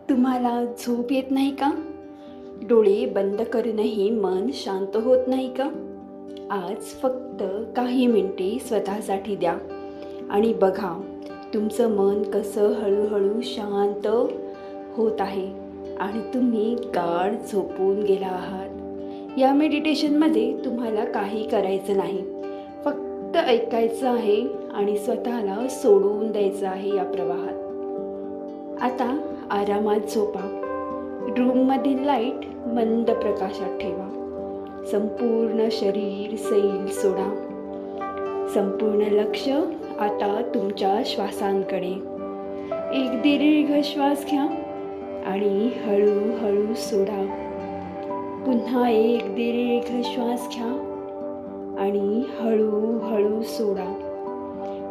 तुम्हाला झोप येत नाही का? डोळे बंद करूनही मन शांत होत नाही का? आज फक्त काही मिनिटे स्वतःसाठी द्या आणि बघा तुमचं मन कसं हळूहळू शांत होत आहे आणि तुम्ही गाढ झोपून गेला आहात. या मेडिटेशनमध्ये तुम्हाला काही करायचं नाही, फक्त ऐकायचं आहे आणि स्वतःला सोडून द्यायचं आहे या प्रवाहात. आता आरामात झोपा. रूममधील लाईट मंद प्रकाशात ठेवा. संपूर्ण शरीर सैल सोडा. संपूर्ण लक्ष आता तुमच्या श्वासांकडे. एक दीर्घ श्वास घ्या आणि हळूहळू सोडा. पुन्हा एक दीर्घ श्वास घ्या आणि हळूहळू सोडा.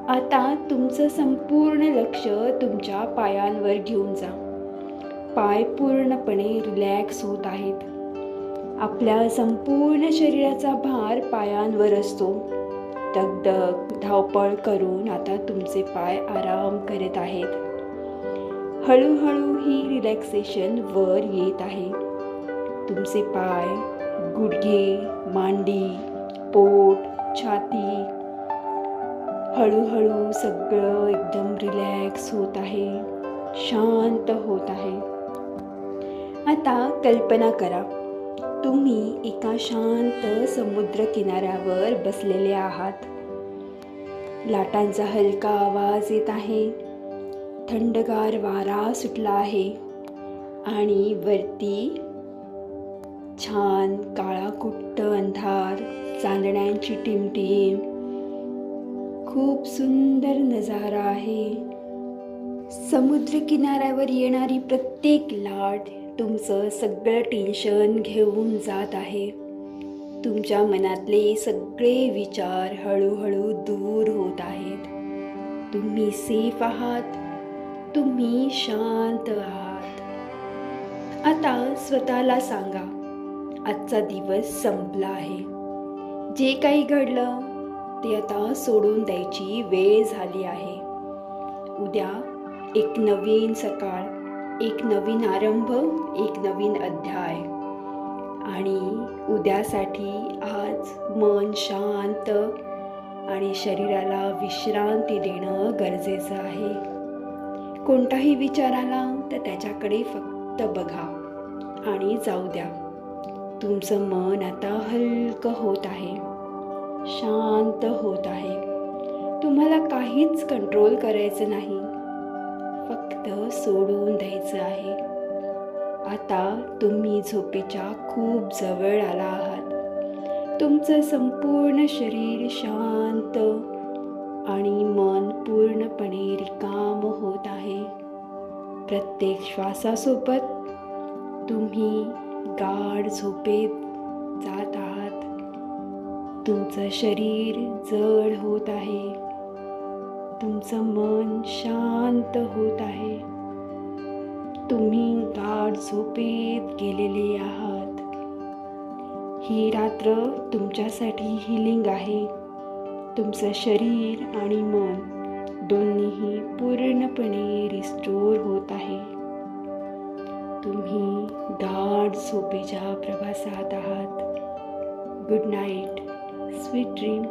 आता तुमचं संपूर्ण लक्ष तुमच्या पायांवर घेऊन जा. पाय पूर्णपणे रिलॅक्स होत आहेत. आपल्या संपूर्ण शरीराचा भार पायांवर असतो. दगदग धावपळ करून आता तुमचे पाय आराम करत आहेत. हळूहळू ही रिलॅक्सेशन वर येत आहे. तुमचे पाय, गुडघे, मांडी, पोट, छाती हळूहळू सगळं एकदम रिलॅक्स होत आहे, शांत होत आहे. आता कल्पना करा, तुम्ही एका शांत समुद्र किनाऱ्यावर बसलेले आहात. लाटांचा हलका आवाज येत आहे. थंडगार वारा सुटला आहे आणि वरती छान काळाकुट्ट अंधार, चांदण्यांची टिमटिम, खूप सुंदर नजारा आहे. समुद्र किनाऱ्यावर येणारी प्रत्येक लाट तुमचं सगळं टेन्शन घेऊन जात आहे. तुमच्या मनातले सगळे विचार हळूहळू दूर होत आहेत. तुम्ही सेफ आहात. तुम्ही शांत आहात. आता स्वतःला सांगा, आजचा दिवस संपला आहे. जे काही घडलं ते आता सोडून द्यायची वेळ झाली आहे. उद्या एक नवीन सकाळ, एक नवीन आरंभ, एक नवीन अध्याय. आणि उद्यासाठी आज मन शांत आणि शरीराला विश्रांती देणं गरजेचं आहे. कोणताही विचार आला तर त्याच्याकडे फक्त बघा आणि जाऊ द्या. तुमचं मन आता हलकं होत आहे, शांत होत आहे. तुम्हाला काहीच कंट्रोल करायचं नाही, फक्त सोडून द्यायचं आहे. आता तुम्ही झोपेच्या खूप जवळ आला आहात. तुमचं संपूर्ण शरीर शांत आणि मन पूर्णपणे रिकाम होत आहे. प्रत्येक श्वासासोबत तुम्ही गाढ झोपेत जात आहात. तुमचं शरीर जड होत आहे. तुमचं मन शांत होत आहे. तुम्ही गाढ झोपेत गेलेले आहात. ही रात्र तुमच्यासाठी हिलिंग आहे. तुमचं शरीर आणि मन दोन्हीही पूर्णपणे रिस्टोर होत आहे. तुम्ही गाढ झोपेच्या प्रवासात आहात. Good night. Sweet dream.